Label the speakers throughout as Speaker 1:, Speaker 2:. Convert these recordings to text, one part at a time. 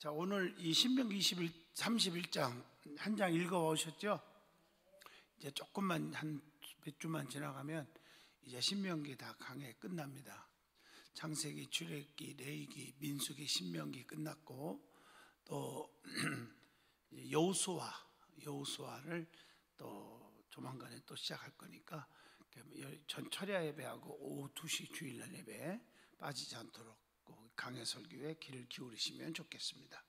Speaker 1: 자, 오늘 이 신명기 31장 한 장 읽어보셨죠? 이제 조금만 한 몇 주만 지나가면 이제 신명기 다 강해 끝납니다. 창세기, 출애굽기, 레위기, 민수기, 신명기 끝났고 또 여호수아를 또 조만간에 또 시작할 거니까 전 철야 예배하고 오후 2시 주일날 예배 빠지지 않도록 강해 설교에 귀를 기울이시면 좋겠습니다.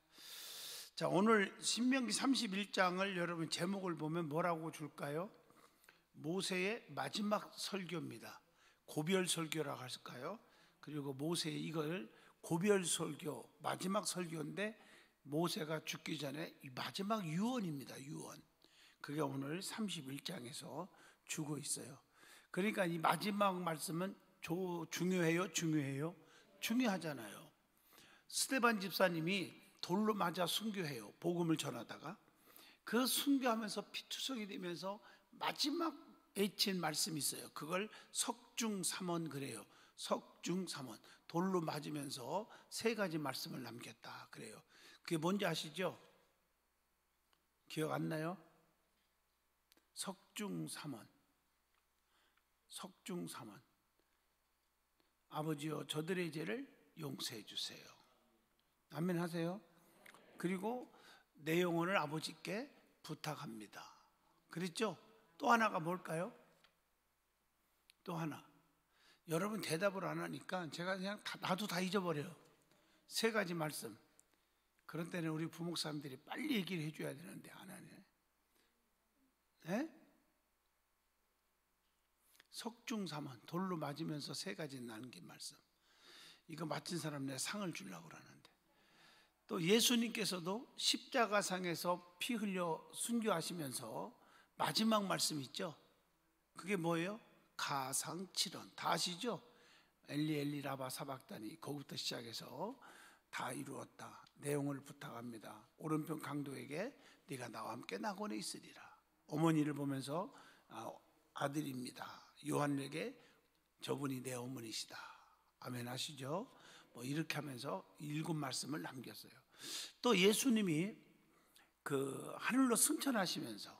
Speaker 1: 자, 오늘 신명기 31장을 여러분 제목을 보면 뭐라고 줄까요? 모세의 마지막 설교입니다. 고별 설교라고 할까요? 그리고 모세의 이걸 고별 설교, 마지막 설교인데 모세가 죽기 전에 이 마지막 유언입니다. 유언. 그게 오늘 31장에서 주고 있어요. 그러니까 이 마지막 말씀은 중요해요? 중요하잖아요. 스데반 집사님이 돌로 맞아 순교해요. 복음을 전하다가 그 순교하면서 피투성이 되면서 마지막 외친 말씀이 있어요. 그걸 석중삼원 그래요. 석중삼원, 돌로 맞으면서 세 가지 말씀을 남겼다 그래요. 그게 뭔지 아시죠? 기억 안 나요? 석중삼원. 아버지여, 저들의 죄를 용서해 주세요. 아멘 하세요. 그리고 내 영혼을 아버지께 부탁합니다. 그랬죠? 또 하나가 뭘까요? 또 하나. 여러분 대답을 안 하니까 제가 그냥 나도 다 잊어버려요. 세 가지 말씀. 그런 때는 우리 부목사님들이 빨리 얘기를 해줘야 되는데 안 하네. 네? 석중삼원, 돌로 맞으면서 세 가지 남긴 말씀. 이거 맞힌 사람 내가 상을 주려고 그러는데. 또 예수님께서도 십자가상에서 피 흘려 순교하시면서 마지막 말씀 있죠? 그게 뭐예요? 가상칠언. 다 아시죠? 엘리 엘리 라바 사박다니. 거기부터 시작해서 다 이루었다. 내용을 부탁합니다. 오른편 강도에게 네가 나와 함께 낙원에 있으리라. 어머니를 보면서 아들입니다. 요한에게 저분이 내 어머니시다. 아멘 하시죠? 뭐 이렇게 하면서 7 말씀을 남겼어요. 또 예수님이 그 하늘로 승천하시면서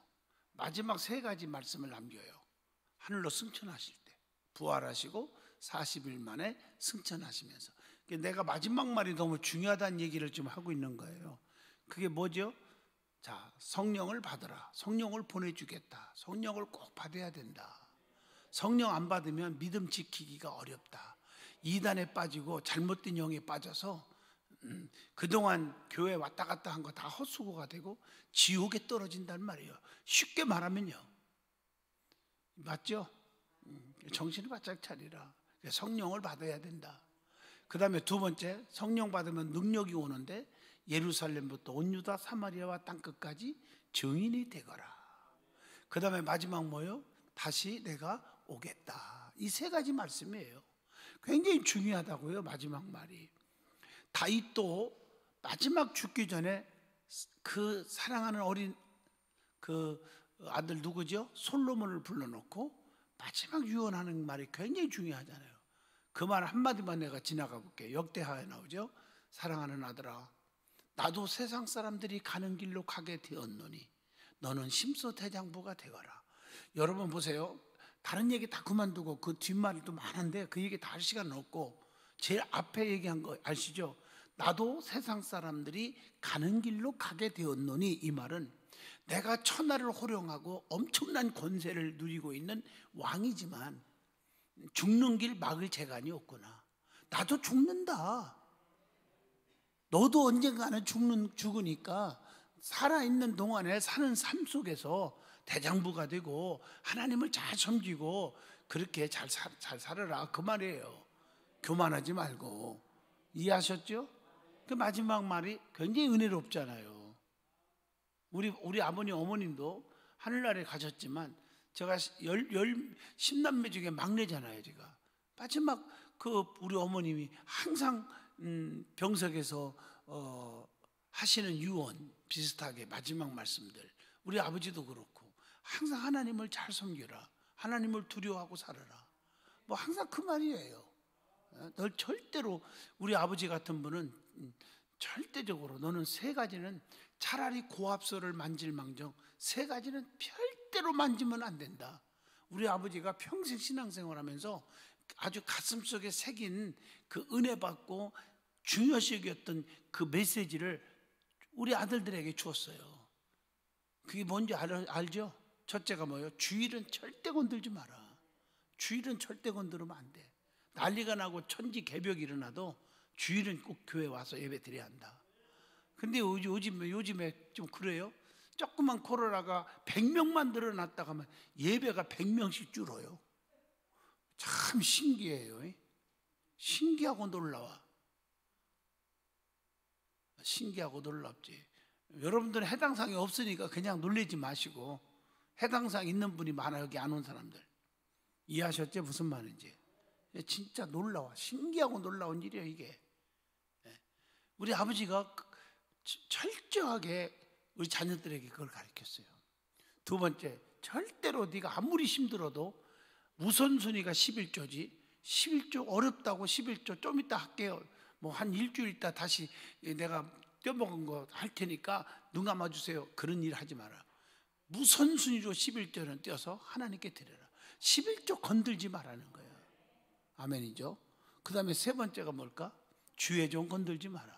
Speaker 1: 마지막 3 가지 말씀을 남겨요. 하늘로 승천하실 때 부활하시고 40일 만에 승천하시면서. 내가 마지막 말이 너무 중요하다는 얘기를 좀 하고 있는 거예요. 그게 뭐죠? 자, 성령을 받으라. 성령을 보내주겠다. 성령을 꼭 받아야 된다. 성령 안 받으면 믿음 지키기가 어렵다. 이단에 빠지고 잘못된 영에 빠져서 그동안 교회 왔다 갔다 한 거 다 헛수고가 되고 지옥에 떨어진단 말이에요. 쉽게 말하면요. 맞죠? 정신을 바짝 차리라. 성령을 받아야 된다. 그 다음에 2번째, 성령 받으면 능력이 오는데 예루살렘부터 온 유다 사마리아와 땅끝까지 증인이 되거라. 그 다음에 마지막 뭐요? 다시 내가 오겠다. 이 3 가지 말씀이에요. 굉장히 중요하다고요. 마지막 말이. 다윗도 마지막 죽기 전에 그 사랑하는 어린 그 아들 누구죠? 솔로몬을 불러놓고 마지막 유언하는 말이 굉장히 중요하잖아요. 그 말 한마디만 내가 지나가 볼게요. 역대하에 나오죠. 사랑하는 아들아, 나도 세상 사람들이 가는 길로 가게 되었노니 너는 심소대장부가 되어라. 여러분 보세요. 다른 얘기 다 그만두고 그 뒷말도 많은데 그 얘기 다 할 시간은 없고 제일 앞에 얘기한 거 아시죠? 나도 세상 사람들이 가는 길로 가게 되었노니, 이 말은 내가 천하를 호령하고 엄청난 권세를 누리고 있는 왕이지만 죽는 길 막을 재간이 없구나. 나도 죽는다. 너도 언젠가는 죽으니까 살아있는 동안에 사는 삶 속에서 대장부가 되고 하나님을 잘 섬기고 그렇게 잘 살아라. 그 말이에요. 교만하지 말고. 이해하셨죠? 그 마지막 말이 굉장히 은혜롭잖아요. 우리 아버님 어머님도 하늘나라에 가셨지만 제가 10남매 중에 막내잖아요. 제가 마지막 우리 어머님이 항상 병석에서 하시는 유언 비슷하게 마지막 말씀들, 우리 아버지도 그렇고 항상 하나님을 잘 섬겨라. 하나님을 두려워하고 살아라. 뭐 항상 그 말이에요. 널 절대로, 우리 아버지 같은 분은 절대적으로 너는 세 가지는 차라리 고압소를 만질망정 세 가지는 절대로 만지면 안 된다. 우리 아버지가 평생 신앙생활하면서 아주 가슴속에 새긴 그 은혜 받고 중요시 여겼던 그 메시지를 우리 아들들에게 주었어요. 그게 뭔지 알죠? 첫째가 뭐예요? 주일은 절대 건들지 마라. 주일은 절대 건드리면 안 돼. 난리가 나고 천지 개벽이 일어나도 주일은 꼭 교회 와서 예배 드려야 한다. 근데 요즘에 좀 그래요. 조그만 코로나가 100명만 늘어났다가 하면 예배가 100명씩 줄어요. 참 신기해요. 신기하고 놀라워. 신기하고 놀랍지. 여러분들은 해당사항이 없으니까 그냥 놀라지 마시고, 해당사항 있는 분이 많아. 여기 안 온 사람들 이해하셨죠? 무슨 말인지. 진짜 놀라워. 신기하고 놀라운 일이에요 이게. 우리 아버지가 철저하게 우리 자녀들에게 그걸 가르쳤어요. 두 번째, 절대로 네가 아무리 힘들어도 우선순위가 11조지 11조 어렵다고 11조 좀 이따 할게요, 뭐 한 일주일 있다 다시 내가 떼먹은 거 할 테니까 눈 감아주세요, 그런 일 하지 마라. 우선순위로 11조는 떼어서 하나님께 드려라. 11조 건들지 말라는 거예요. 아멘이죠. 그 다음에 세 번째가 뭘까? 주의 종 건들지 마라.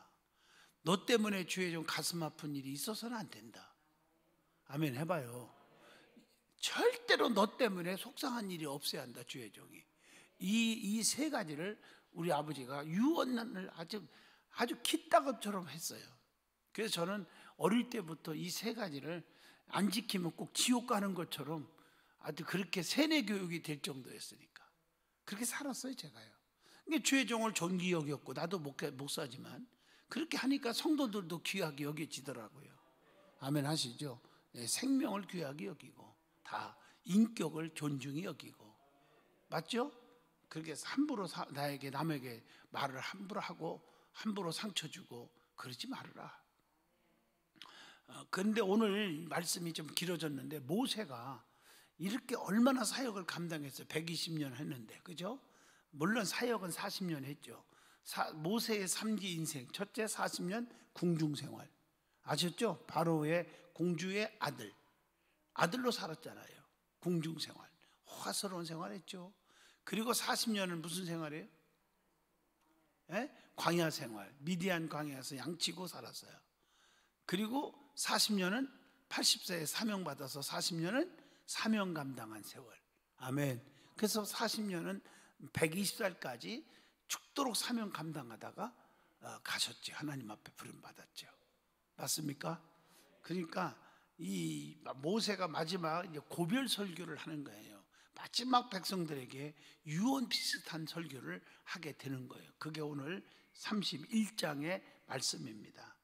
Speaker 1: 너 때문에 주의 종 가슴 아픈 일이 있어서는 안 된다. 아멘 해봐요. 절대로 너 때문에 속상한 일이 없어야 한다. 주의 종이 이 세 가지를 우리 아버지가 유언을 아주 기따갑처럼 했어요. 그래서 저는 어릴 때부터 이 세 가지를 안 지키면 꼭 지옥 가는 것처럼 아주 그렇게 세뇌 교육이 될 정도였으니까 그렇게 살았어요 제가요. 그러니까 주의 종을 존귀 여겼고, 나도 목사지만 그렇게 하니까 성도들도 귀하게 여겨지더라고요. 아멘 하시죠? 네, 생명을 귀하게 여기고 다 인격을 존중히 여기고, 맞죠? 그렇게 함부로 남에게 말을 함부로 하고 함부로 상처 주고 그러지 말아라. 그런데 오늘 말씀이 좀 길어졌는데, 모세가 이렇게 얼마나 사역을 감당했어요. 120년 했는데, 그죠? 물론 사역은 40년 했죠. 모세의 3기 인생, 첫째 40년 궁중생활 아셨죠? 바로의 공주의 아들로 살았잖아요. 궁중생활, 화스러운 생활했죠. 그리고 40년은 무슨 생활이에요? 광야 생활, 미디안 광야에서 양치고 살았어요. 그리고 40년은 80세에 사명받아서 40년은 사명 감당한 세월. 아멘. 그래서 40년은 120살까지 죽도록 사명 감당하다가 가셨죠. 하나님 앞에 부름받았죠. 맞습니까? 그러니까 이 모세가 마지막 이제 고별 설교를 하는 거예요. 마지막 백성들에게 유언 비슷한 설교를 하게 되는 거예요. 그게 오늘 31장의 말씀입니다.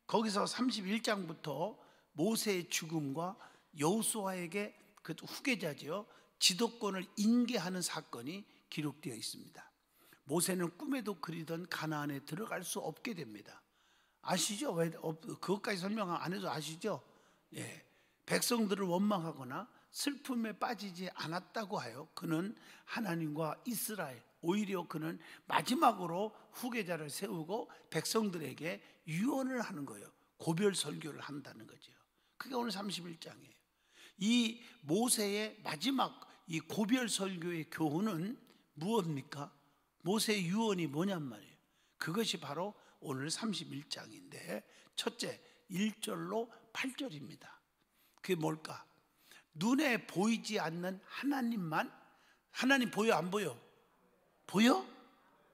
Speaker 1: 거기서 31장부터 모세의 죽음과 여호수아에게 그 후계자죠, 지도권을 인계하는 사건이 기록되어 있습니다. 모세는 꿈에도 그리던 가나안에 들어갈 수 없게 됩니다. 아시죠? 왜 그것까지 설명 안 해도 아시죠? 예. 백성들을 원망하거나 슬픔에 빠지지 않았다고 하여 그는 하나님과 이스라엘, 오히려 그는 마지막으로 후계자를 세우고 백성들에게 유언을 하는 거예요. 고별 설교를 한다는 거죠. 그게 오늘 31장이에요. 이 모세의 마지막 이 고별 설교의 교훈은 무엇입니까? 모세의 유언이 뭐냔 말이에요. 그것이 바로 오늘 31장인데 첫째 1절로 8절입니다. 그게 뭘까? 눈에 보이지 않는 하나님만, 하나님 보여 안 보여? 보여?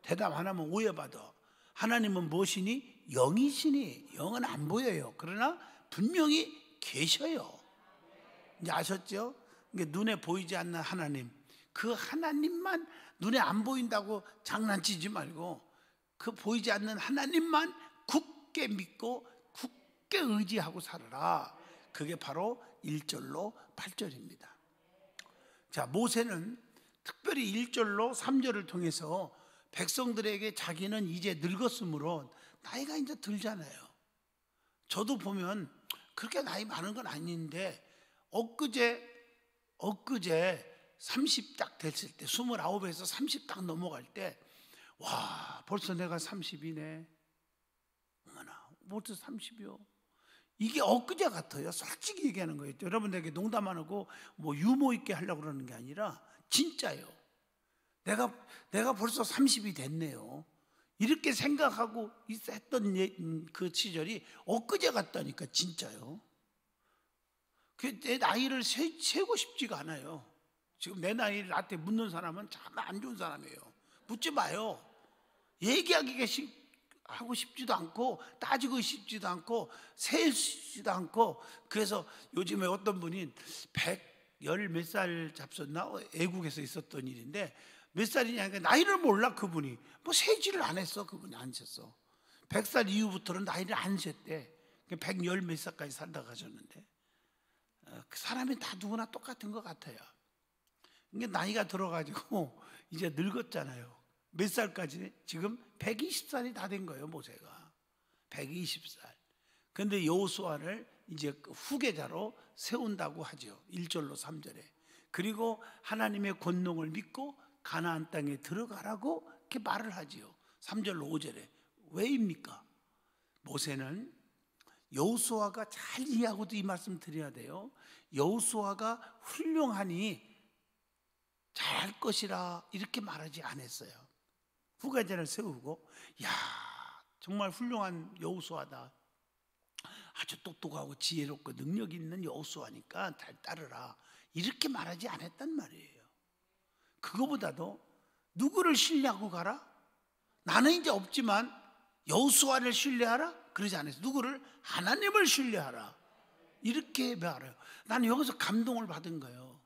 Speaker 1: 대답 안 하면 오해받아. 하나님은 무엇이니? 영이시니. 영은 안 보여요. 그러나 분명히 계셔요. 이제 아셨죠? 눈에 보이지 않는 하나님, 그 하나님만, 눈에 안 보인다고 장난치지 말고 그 보이지 않는 하나님만 굳게 믿고 굳게 의지하고 살아라. 그게 바로 1절로 8절입니다. 자, 모세는 특별히 1절로 3절을 통해서 백성들에게 자기는 이제 늙었으므로, 나이가 이제 들잖아요. 저도 보면 그렇게 나이 많은 건 아닌데 엊그제 30 딱 됐을 때, 29에서 30 딱 넘어갈 때, 와, 벌써 내가 30이네. 어머나, 벌써 30이요. 이게 엊그제 같아요. 솔직히 얘기하는 거예요. 여러분들에게 농담 안 하고 뭐 유머 있게 하려고 그러는 게 아니라 진짜요. 내가 벌써 30이 됐네요. 이렇게 생각하고 했던 그 시절이 엊그제 같다니까, 진짜요. 내 나이를 세고 싶지가 않아요. 지금 내 나이를 나한테 묻는 사람은 참 안 좋은 사람이에요. 묻지 마요. 하고 싶지도 않고 따지고 싶지도 않고 세지도 않고. 그래서 요즘에 어떤 분이 110 몇 살 잡섰나 애국에서 있었던 일인데, 몇 살이냐 하니까 나이를 몰라. 그분이 뭐 세지를 안 했어. 그분이 안 셌어. 100살 이후부터는 나이를 안 셌대. 110 몇 살까지 살다 가셨는데, 그 사람이 다 누구나 똑같은 것 같아요. 이게 나이가 들어가지고 이제 늙었잖아요. 몇 살까지? 지금 120살이 다 된 거예요. 모세가 120살. 그런데 여호수아를 이제 후계자로 세운다고 하죠. 1절로 3절에. 그리고 하나님의 권능을 믿고 가나안 땅에 들어가라고 이렇게 말을 하지요. 3절로 5절에. 왜입니까? 모세는 여호수아가 잘 이해하고도 이 말씀 드려야 돼요. 여호수아가 훌륭하니 잘할 것이라 이렇게 말하지 않았어요. 후계자를 세우고, 야, 정말 훌륭한 여호수아다, 아주 똑똑하고 지혜롭고 능력 있는 여호수아니까 잘 따르라, 이렇게 말하지 않았단 말이에요. 그거보다도 누구를 신뢰하고 가라? 나는 이제 없지만 여호수아를 신뢰하라? 그러지 않았어요. 누구를? 하나님을 신뢰하라, 이렇게 말해요. 나는 여기서 감동을 받은 거예요.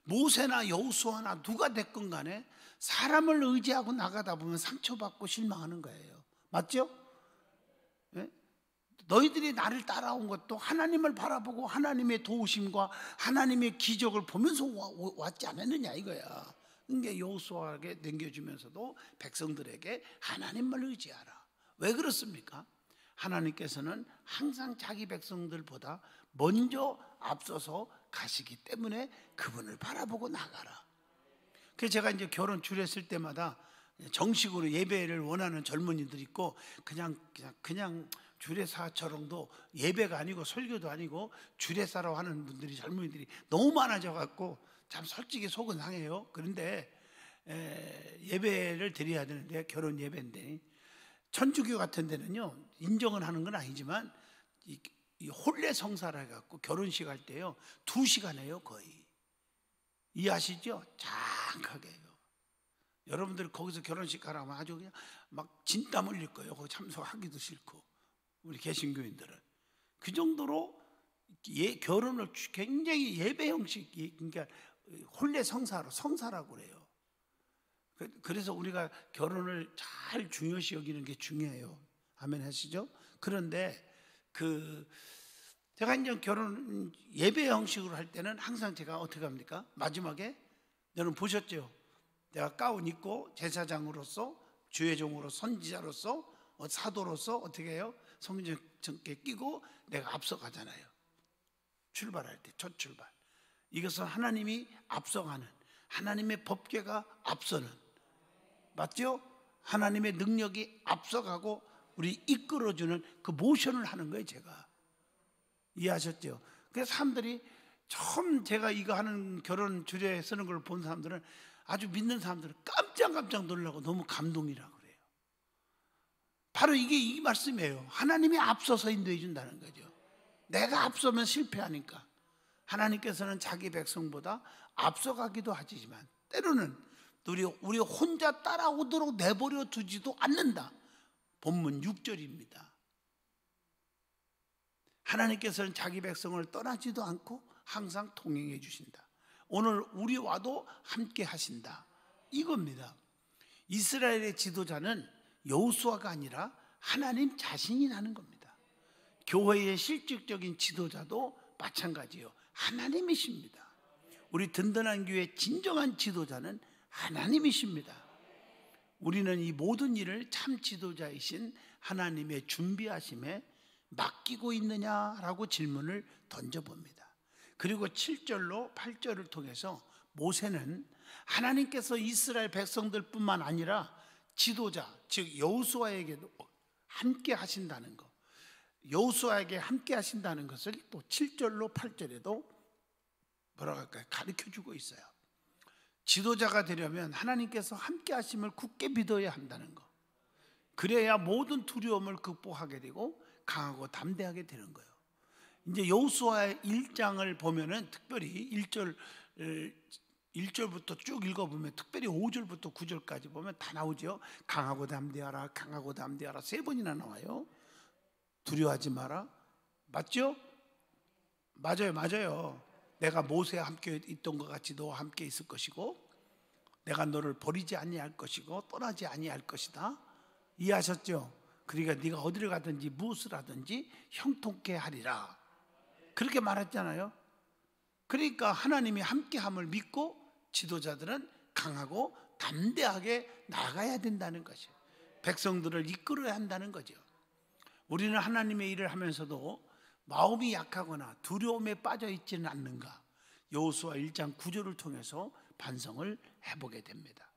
Speaker 1: 모세나 여호수아나 누가 됐건 간에 사람을 의지하고 나가다 보면 상처받고 실망하는 거예요. 맞죠? 네? 너희들이 나를 따라온 것도 하나님을 바라보고 하나님의 도우심과 하나님의 기적을 보면서 왔지 않았느냐 이거야. 그게 여호수아에게 남겨주면서도 백성들에게 하나님을 의지하라. 왜 그렇습니까? 하나님께서는 항상 자기 백성들보다 먼저 앞서서 가시기 때문에 그분을 바라보고 나가라. 그래서 제가 이제 결혼 주례했을 때마다 정식으로 예배를 원하는 젊은이들 있고, 그냥 주례사처럼도 예배가 아니고 설교도 아니고 주례사로 하는 분들이, 젊은이들이 너무 많아져 갖고 참 솔직히 속은 상해요. 그런데 예배를 드려야 되는데, 결혼 예배인데, 천주교 같은 데는요, 인정은 하는 건 아니지만 이 혼례 성사를 해갖고 결혼식 할 때요 2시간 해요. 거의. 이해하시죠? 장하게 해요. 여러분들 거기서 결혼식 가라면 아주 그냥 막 진땀 흘릴 거예요. 거기 참석하기도 싫고. 우리 개신교인들은 그 정도로 결혼을 굉장히 예배 형식, 그러니까 혼례 성사라고 그래요. 그래서 우리가 결혼을 잘 중요시 여기는 게 중요해요. 아멘 하시죠? 그런데 제가 이제 결혼 예배 형식으로 할 때는 항상 제가 어떻게 합니까? 마지막에, 여러분 보셨죠? 내가 가운 입고 제사장으로서, 주회종으로, 선지자로서, 사도로서 어떻게 해요? 성전께 끼고 내가 앞서가잖아요. 출발할 때 첫 출발. 이것은 하나님이 앞서가는, 하나님의 법궤가 앞서는, 맞죠? 하나님의 능력이 앞서가고 우리 이끌어주는 그 모션을 하는 거예요. 제가. 이해하셨죠? 그래서 사람들이 처음 제가 이거 하는 결혼 주례 쓰는 걸 본 사람들은, 아주 믿는 사람들은 깜짝 놀라고 너무 감동이라고 그래요. 바로 이게 이 말씀이에요. 하나님이 앞서서 인도해 준다는 거죠. 내가 앞서면 실패하니까 하나님께서는 자기 백성보다 앞서가기도 하지만 때로는 우리 혼자 따라오도록 내버려 두지도 않는다. 본문 6절입니다. 하나님께서는 자기 백성을 떠나지도 않고 항상 동행해 주신다. 오늘 우리와도 함께 하신다. 이겁니다. 이스라엘의 지도자는 여호수아가 아니라 하나님 자신이라는 겁니다. 교회의 실질적인 지도자도 마찬가지요. 하나님이십니다. 우리 든든한 교회의 진정한 지도자는 하나님이십니다. 우리는 이 모든 일을 참 지도자이신 하나님의 준비하심에 맡기고 있느냐라고 질문을 던져봅니다. 그리고 7절로 8절을 통해서 모세는 하나님께서 이스라엘 백성들뿐만 아니라 지도자, 즉 여호수아에게도 함께 하신다는 거, 여호수아에게 함께 하신다는 것을 또 7절로 8절에도 뭐라고 할까요? 가르쳐 주고 있어요. 지도자가 되려면 하나님께서 함께 하심을 굳게 믿어야 한다는 거. 그래야 모든 두려움을 극복하게 되고 강하고 담대하게 되는 거예요. 이제 여호수아의 1장을 보면은 특별히 1절부터 쭉 읽어보면, 특별히 5절부터 9절까지 보면 다 나오죠. 강하고 담대하라, 강하고 담대하라, 3번이나 나와요. 두려워하지 마라. 맞죠? 맞아요. 내가 모세와 함께 있던 것 같이 너와 함께 있을 것이고, 내가 너를 버리지 아니할 것이고 떠나지 아니할 것이다. 이해하셨죠? 그러니까 네가 어디를 가든지 무엇을 하든지 형통케 하리라, 그렇게 말했잖아요. 그러니까 하나님이 함께함을 믿고 지도자들은 강하고 담대하게 나가야 된다는 것이에요. 백성들을 이끌어야 한다는 거죠. 우리는 하나님의 일을 하면서도 마음이 약하거나 두려움에 빠져 있지는 않는가, 여호수아 1장 9절을 통해서 반성을 해보게 됩니다.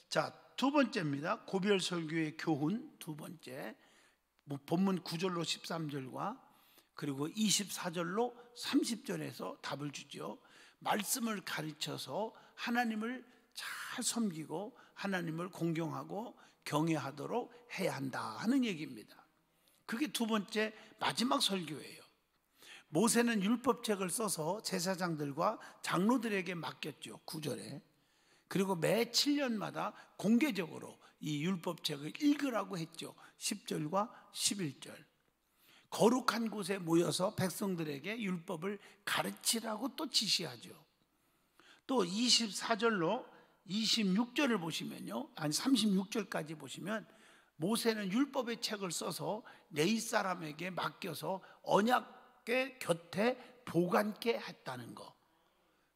Speaker 1: 자, 두 번째입니다. 고별 설교의 교훈 두 번째, 본문 9절로 13절과 그리고 24절로 30절에서 답을 주죠. 말씀을 가르쳐서 하나님을 잘 섬기고 하나님을 공경하고 경외하도록 해야 한다 하는 얘기입니다. 그게 두 번째 마지막 설교예요. 모세는 율법책을 써서 제사장들과 장로들에게 맡겼죠. 9절에. 그리고 매 7년마다 공개적으로 이 율법책을 읽으라고 했죠. 10절과 11절. 거룩한 곳에 모여서 백성들에게 율법을 가르치라고 또 지시하죠. 또 24절로 26절을 보시면요, 아니 36절까지 보시면 모세는 율법의 책을 써서 레위 사람에게 맡겨서 언약궤 곁에 보관케 했다는 거.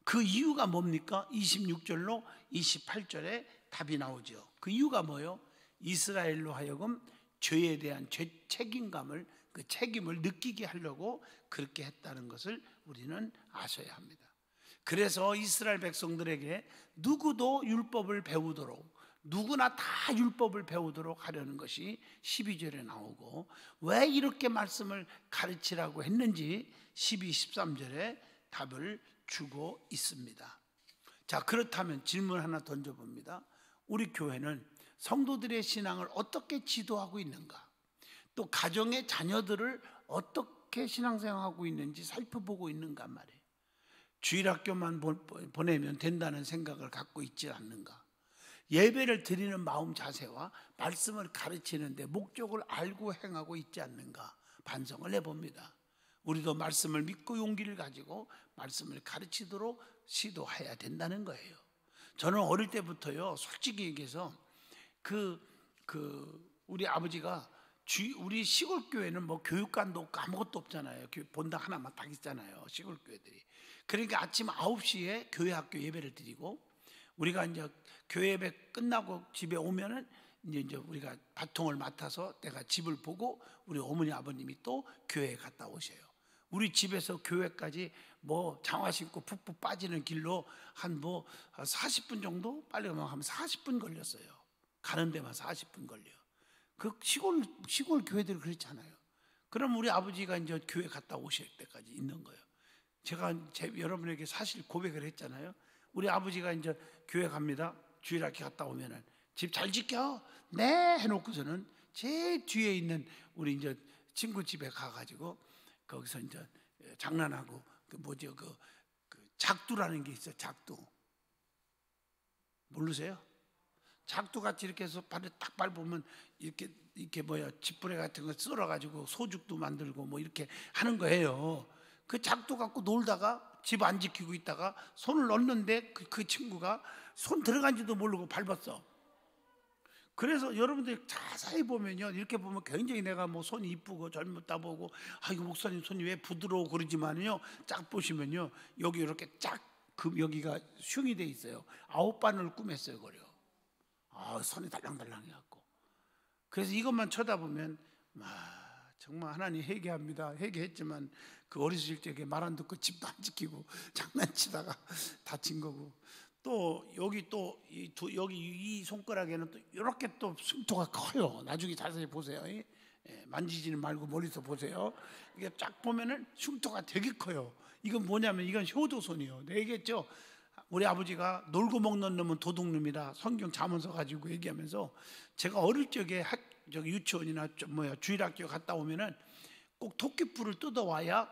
Speaker 1: 그 이유가 뭡니까? 26절로 28절에 답이 나오죠. 그 이유가 뭐예요? 이스라엘로 하여금 죄에 대한 책임감을, 그 책임을 느끼게 하려고 그렇게 했다는 것을 우리는 아셔야 합니다. 그래서 이스라엘 백성들에게 누구도 율법을 배우도록, 누구나 다 율법을 배우도록 하려는 것이 12절에 나오고, 왜 이렇게 말씀을 가르치라고 했는지 12, 13절에 답을 주고 있습니다. 자, 그렇다면 질문 하나 던져봅니다. 우리 교회는 성도들의 신앙을 어떻게 지도하고 있는가, 또 가정의 자녀들을 어떻게 신앙생활하고 있는지 살펴보고 있는가 말이에요. 주일학교만 보내면 된다는 생각을 갖고 있지 않는가, 예배를 드리는 마음 자세와 말씀을 가르치는데 목적을 알고 행하고 있지 않는가 반성을 해봅니다. 우리도 말씀을 믿고 용기를 가지고 말씀을 가르치도록 시도해야 된다는 거예요. 저는 어릴 때부터요, 솔직히 얘기해서 우리 아버지가 우리 시골 교회는 뭐 교육관도 없고 아무것도 없잖아요. 본당 하나만 딱 있잖아요, 시골 교회들이. 그러니까 아침 9시에 교회 학교 예배를 드리고, 우리가 이제 교회 예배 끝나고 집에 오면은 이제 우리가 바통을 맡아서 내가 집을 보고 우리 어머니 아버님이 또 교회에 갔다 오셔요. 우리 집에서 교회까지 뭐 장화 신고 푹푹 빠지는 길로 한 40분 정도, 빨리 가면 한 40분 걸렸어요. 가는 데만 40분 걸려요. 그 시골 교회들이 그렇잖아요. 그럼 우리 아버지가 이제 교회 갔다 오실 때까지 있는 거예요. 제가 여러분에게 사실 고백을 했잖아요. 우리 아버지가 이제 교회 갑니다. 주일학교 갔다 오면은 집 잘 지켜? 네, 해놓고서는 제일 뒤에 있는 우리 이제 친구 집에 가가지고 거기서 이제 장난하고 그 작두라는 게 있어요. 작두 모르세요? 작두같이 이렇게 해서 발을 딱 밟으면 이렇게 집부레 같은 거 썰어가지고 소죽도 만들고 뭐 이렇게 하는 거예요. 그 작두 갖고 놀다가 집 안 지키고 있다가 손을 넣는데 그 친구가 손 들어간지도 모르고 밟았어. 그래서 여러분들 자세히 보면요, 이렇게 보면 굉장히 내가 뭐 손이 이쁘고 젊었다 보고, 이거 목사님 손이 왜 부드러워 그러지만요, 쫙 보시면요, 여기 이렇게 여기가 흉이 돼 있어요. 9바늘 꿰맸어요, 그래요. 손이 달랑달랑 해갖고. 그래서 이것만 쳐다보면 정말 하나님 회개합니다. 회개했지만 그 어렸을 적에 말 안 듣고 집도 안 지키고 장난치다가 다친 거고, 또 여기 여기 이 손가락에는 또 이렇게 또 흉터가 커요. 나중에 자세히 보세요. 만지지는 말고 멀리서 보세요. 이게 쫙 보면은 흉터가 되게 커요. 이건 뭐냐면 이건 효도손이요. 내가 얘기했죠. 우리 아버지가 놀고 먹는 놈은 도둑놈이라 성경 잠언서 가지고 얘기하면서 제가 어릴 적에 유치원이나 주일학교 갔다 오면은 꼭 토끼뿔을 뜯어와야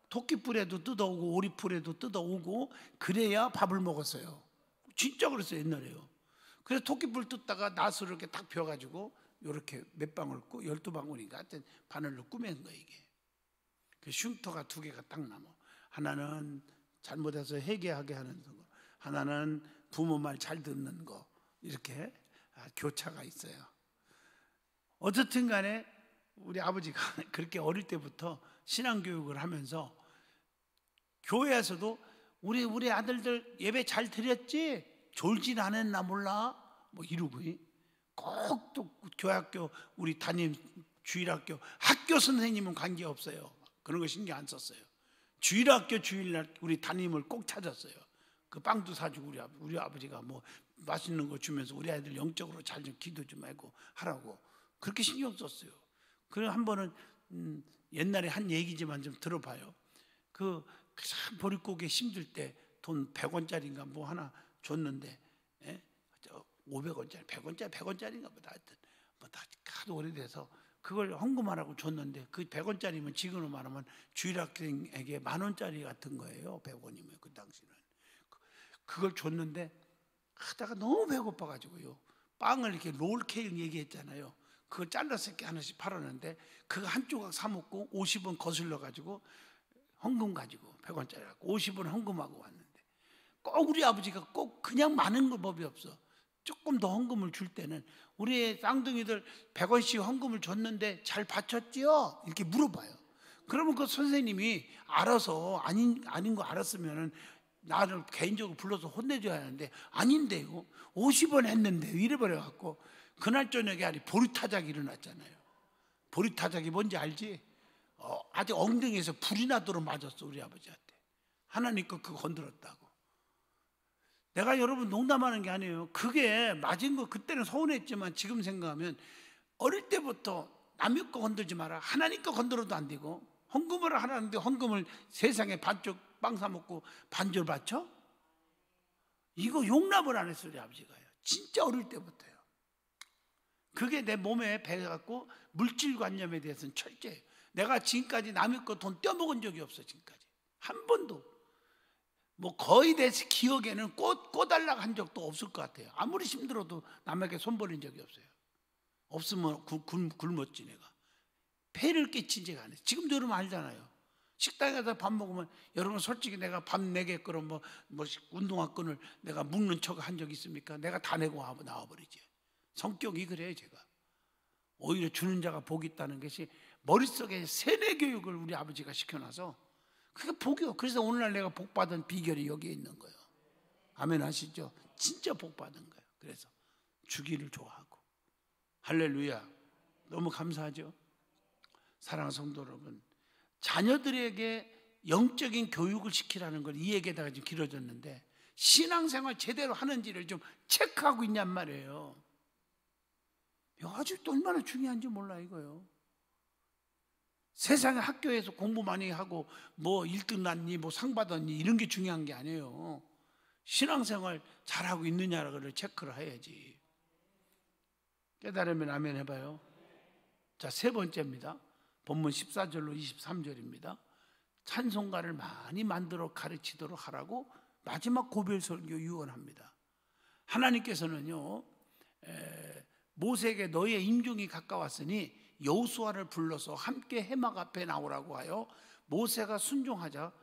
Speaker 1: 토끼뿔에도 뜯어오고 오리뿔에도 뜯어오고 그래야 밥을 먹었어요. 진짜 그랬어요 옛날에요. 그래서 토끼뿔 뜯다가 낫을 이렇게 딱 펴가지고 이렇게 몇 방울 12방울인가 하여튼 바늘로 꾸맨 거예요 이게. 그 흉터가 두 개가 딱 남아. 하나는 잘못해서 회개하게 하는 거, 하나는 부모 말 잘 듣는 거, 이렇게 교차가 있어요. 어쨌든 간에 우리 아버지가 그렇게 어릴 때부터 신앙교육을 하면서 교회에서도 우리 아들들 예배 잘 드렸지? 졸진 않았나 몰라? 뭐 이러고 꼭 또 교회학교 우리 담임 주일학교 학교 선생님은 관계없어요. 그런 거 신경 안 썼어요. 주일학교 주일날 우리 담임을 꼭 찾았어요. 그 빵도 사주고 우리 아버지가 뭐 맛있는 거 주면서 우리 아이들 영적으로 잘 좀 기도 좀 하고 하라고 그렇게 신경 썼어요. 그리고 한 번은 옛날에 한 얘기지만 좀 들어봐요. 그 보릿고개 힘들 때 돈 100원짜리인가 뭐 하나 줬는데 500원짜리 100원짜리인가 보다 하여튼 뭐다 하도 오래돼서 그걸 헌금하라고 줬는데 그 100원짜리면 지금으로 말하면 주일학생에게 10,000원짜리 같은 거예요. 100원이면 그 당시는 그걸 줬는데 하다가 너무 배고파가지고요 빵을 이렇게 롤케이크 얘기했잖아요. 그걸 잘라서 이렇게 하나씩 팔았는데 그거 한 조각 사 먹고 50원 거슬러 가지고 헌금 가지고 100원짜리 갖고 50원 헌금하고 왔는데 꼭 우리 아버지가 꼭 그냥 많은 거 법이 없어. 조금 더 헌금을 줄 때는 우리 쌍둥이들 100원씩 헌금을 줬는데 잘 바쳤지요? 이렇게 물어봐요. 그러면 그 선생님이 알아서 아닌 거 알았으면은 나를 개인적으로 불러서 혼내줘야 하는데 아닌데요 50원 했는데 이래버려 갖고 그날 저녁에 아니 보리타작이 일어났잖아요. 보리타작이 뭔지 알지? 아주 엉덩이에서 불이 나도록 맞았어 우리 아버지한테. 하나님 거 그거 건드렸다고. 내가 여러분 농담하는 게 아니에요. 그게 맞은 거 그때는 서운했지만 지금 생각하면 어릴 때부터 남의 거 건들지 마라. 하나님 거 건드려도 안 되고 헌금을 하라는데 헌금을 세상에 반쪽 빵 사 먹고 반절 바쳐? 이거 용납을 안 했어요 우리 아버지가요. 진짜 어릴 때부터요. 그게 내 몸에 배갖고 물질관념에 대해서는 철저해요. 내가 지금까지 남의 거 돈 떼어먹은 적이 없어. 지금까지 한 번도. 뭐 거의 내 기억에는 꼬달라고 한 적도 없을 것 같아요. 아무리 힘들어도 남에게 손 벌린 적이 없어요. 없으면 굶었지 내가. 폐를 끼친 적이 안 해요. 지금도 여러분 알잖아요. 식당에 가서 밥 먹으면 여러분 솔직히 내가 밥 4개 끓어 뭐 운동화끈을 내가 묶는 척 한 적 있습니까? 내가 다 내고 나와버리지. 성격이 그래요 제가. 오히려 주는 자가 복이 있다는 것이 머릿속에 세뇌 교육을 우리 아버지가 시켜놔서 그게 복이요. 그래서 오늘날 내가 복받은 비결이 여기에 있는 거예요. 아멘 하시죠? 진짜 복받은 거예요. 그래서 주기를 좋아하고 할렐루야. 너무 감사하죠? 사랑하는 성도 여러분, 자녀들에게 영적인 교육을 시키라는 걸 이 얘기에다가 지금 길어졌는데 신앙생활 제대로 하는지를 좀 체크하고 있냔 말이에요. 아직도 얼마나 중요한지 몰라 이거요. 세상에 학교에서 공부 많이 하고 뭐 1등 났니 뭐 상 받았니 이런 게 중요한 게 아니에요. 신앙생활 잘하고 있느냐를 체크를 해야지. 깨달으면 아멘 해봐요. 자, 3번째입니다. 본문 14절로 23절입니다. 찬송가를 많이 만들어 가르치도록 하라고 마지막 고별 설교 유언합니다. 하나님께서는요 모세에게 너의 임종이 가까웠으니 여호수아를 불러서 함께 해막 앞에 나오라고 하여 모세가 순종하자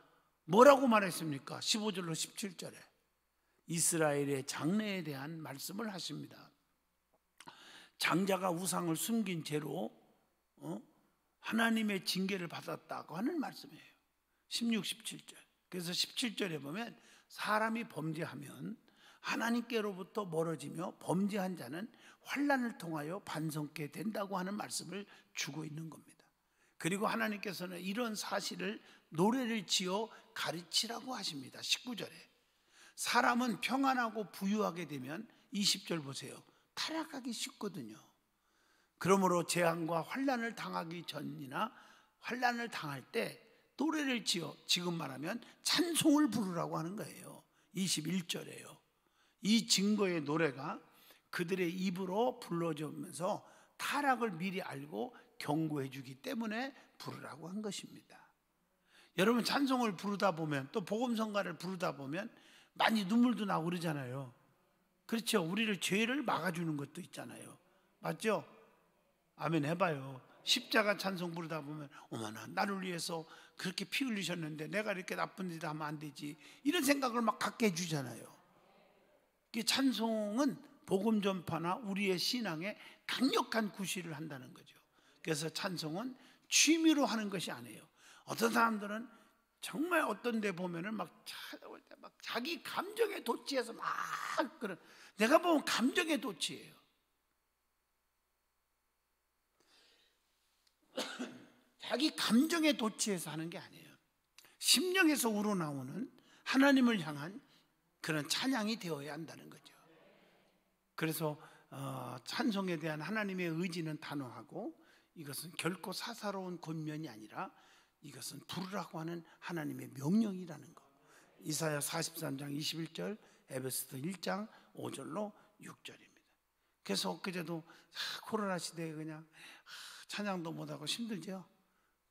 Speaker 1: 뭐라고 말했습니까? 15절로 17절에 이스라엘의 장래에 대한 말씀을 하십니다. 장자가 우상을 숨긴 죄로 하나님의 징계를 받았다고 하는 말씀이에요. 16, 17절. 그래서 17절에 보면 사람이 범죄하면 하나님께로부터 멀어지며 범죄한 자는 환난을 통하여 반성케 된다고 하는 말씀을 주고 있는 겁니다. 그리고 하나님께서는 이런 사실을 노래를 지어 가르치라고 하십니다. 19절에 사람은 평안하고 부유하게 되면 20절 보세요. 타락하기 쉽거든요. 그러므로 재앙과 환난을 당하기 전이나 환난을 당할 때 노래를 지어, 지금 말하면 찬송을 부르라고 하는 거예요. 21절에요. 이 증거의 노래가 그들의 입으로 불러주면서 타락을 미리 알고 경고해 주기 때문에 부르라고 한 것입니다. 여러분, 찬송을 부르다 보면, 또 복음성가를 부르다 보면 많이 눈물도 나고 그러잖아요. 그렇죠? 우리를 죄를 막아주는 것도 있잖아요. 맞죠? 아멘 해봐요. 십자가 찬송 부르다 보면 어머나, 나를 위해서 그렇게 피 흘리셨는데 내가 이렇게 나쁜 짓 하면 안 되지, 이런 생각을 막 갖게 해주잖아요. 이 찬송은 복음 전파나 우리의 신앙에 강력한 구실을 한다는 거죠. 그래서 찬송은 취미로 하는 것이 아니에요. 어떤 사람들은 정말 어떤 데 보면은 막 찾아올 때 막 자기 감정에 도취해서 막 그런, 내가 보면 감정에 도취해요. 자기 감정에 도취해서 하는 게 아니에요. 심령에서 우러나오는 하나님을 향한 그런 찬양이 되어야 한다는 거죠. 그래서 찬송에 대한 하나님의 의지는 단호하고, 이것은 결코 사사로운 권면이 아니라 이것은 부르라고 하는 하나님의 명령이라는 거. 이사야 43장 21절, 에베소서 1장 5절로 6절입니다. 그래서 엊그제도 코로나 시대에 그냥 찬양도 못하고 힘들죠.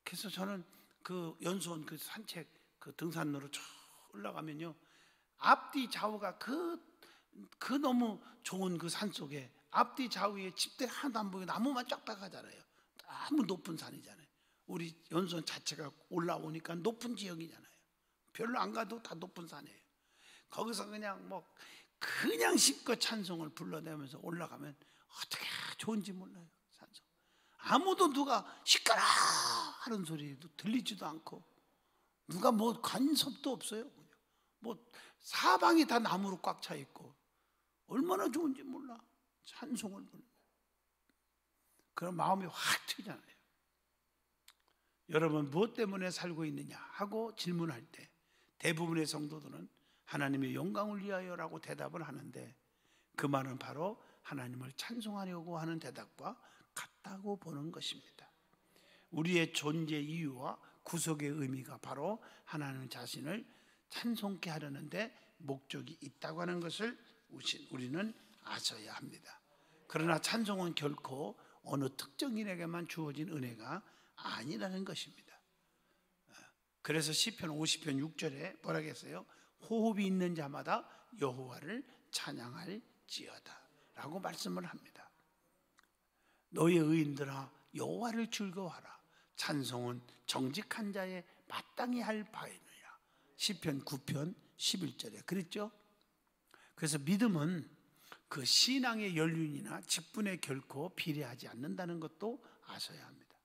Speaker 1: 그래서 저는 그 연수원 그 산책 그 등산로로 쭉 올라가면요, 앞뒤 좌우가 그 너무 좋은 그 산 속에 앞뒤 좌우에 집들 하나도 안 보이고 나무만 쫙박하잖아요. 너무 높은 산이잖아요. 우리 연수원 자체가 올라오니까 높은 지역이잖아요. 별로 안 가도 다 높은 산이에요. 거기서 그냥 실컷 찬송을 불러대면서 올라가면 어떻게 좋은지 몰라요. 찬송. 아무도 누가 시끄러 하는 소리도 들리지도 않고, 누가 뭐 간섭도 없어요. 뭐 사방이 다 나무로 꽉 차 있고 얼마나 좋은지 몰라. 찬송을 부르면 그런 마음이 확 튀잖아요. 여러분, 무엇 때문에 살고 있느냐 하고 질문할 때 대부분의 성도들은 하나님의 영광을 위하여라고 대답을 하는데, 그 말은 바로 하나님을 찬송하려고 하는 대답과 같다고 보는 것입니다. 우리의 존재 이유와 구속의 의미가 바로 하나님 자신을 찬송케 하려는데 목적이 있다고 하는 것을 우리는 아셔야 합니다. 그러나 찬송은 결코 어느 특정인에게만 주어진 은혜가 아니라는 것입니다. 그래서 시편 50편 6절에 뭐라고 했어요? 호흡이 있는 자마다 여호와를 찬양할지어다 라고 말씀을 합니다. 너의 의인들아 여호와를 즐거워하라. 찬송은 정직한 자의 마땅히 할 바이느니라. 시편 9편 11절에 그랬죠? 그래서 믿음은 그 신앙의 연륜이나 직분에 결코 비례하지 않는다는 것도 아셔야 합니다.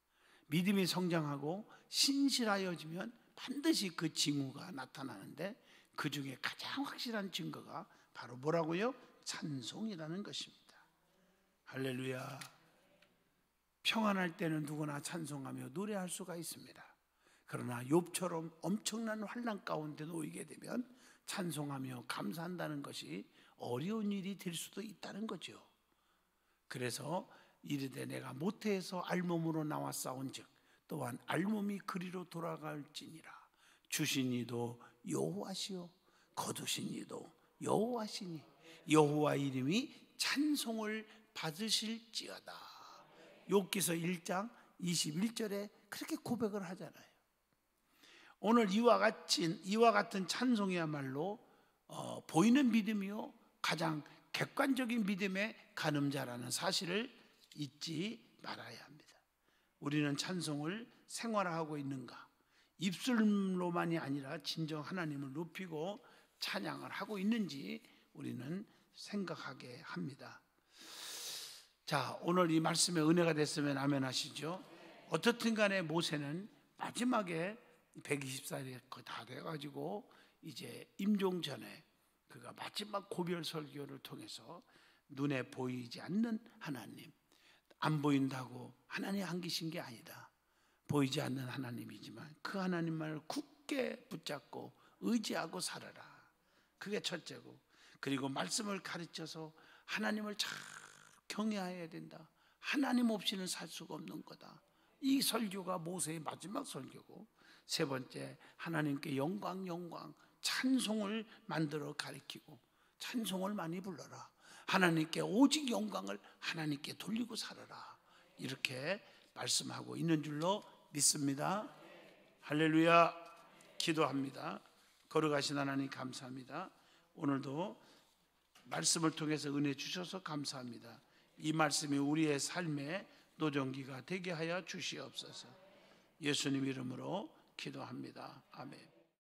Speaker 1: 믿음이 성장하고 신실하여지면 반드시 그 징후가 나타나는데, 그 중에 가장 확실한 증거가 바로 뭐라고요? 찬송이라는 것입니다. 할렐루야. 평안할 때는 누구나 찬송하며 노래할 수가 있습니다. 그러나 욥처럼 엄청난 환난 가운데 놓이게 되면 찬송하며 감사한다는 것이 어려운 일이 될 수도 있다는 거죠. 그래서 이르되 내가 모태에서 알몸으로 나왔사온즉 또한 알몸이 그리로 돌아갈지니라. 주신 이도 여호와시요 거두신 이도 여호와시니 여호와 이름이 찬송을 받으실지어다. 욥기서 1장 21절에 그렇게 고백을 하잖아요. 오늘 이와 같은 찬송이야말로 보이는 믿음이요 가장 객관적인 믿음의 가늠자라는 사실을 잊지 말아야 합니다. 우리는 찬송을 생활화하고 있는가? 입술로만이 아니라 진정 하나님을 높이고 찬양을 하고 있는지 우리는 생각하게 합니다. 자, 오늘 이 말씀에 은혜가 됐으면 아멘 하시죠. 어떻든 간에 모세는 마지막에 120살이 다 돼가지고 이제 임종 전에 그가 마지막 고별 설교를 통해서 눈에 보이지 않는 하나님, 안 보인다고 하나님 안 계신 게 아니다. 보이지 않는 하나님이지만 그 하나님만을 굳게 붙잡고 의지하고 살아라. 그게 첫째고, 그리고 말씀을 가르쳐서 하나님을 잘 경외해야 된다. 하나님 없이는 살 수가 없는 거다. 이 설교가 모세의 마지막 설교고, 세 번째, 하나님께 영광 찬송을 만들어 가리키고 찬송을 많이 불러라. 하나님께 오직 영광을 하나님께 돌리고 살아라. 이렇게 말씀하고 있는 줄로 믿습니다. 할렐루야. 기도합니다. 걸어가신 하나님 감사합니다. 오늘도 말씀을 통해서 은혜 주셔서 감사합니다. 이 말씀이 우리의 삶의 노정기가 되게 하여 주시옵소서. 예수님 이름으로 기도합니다. 아멘.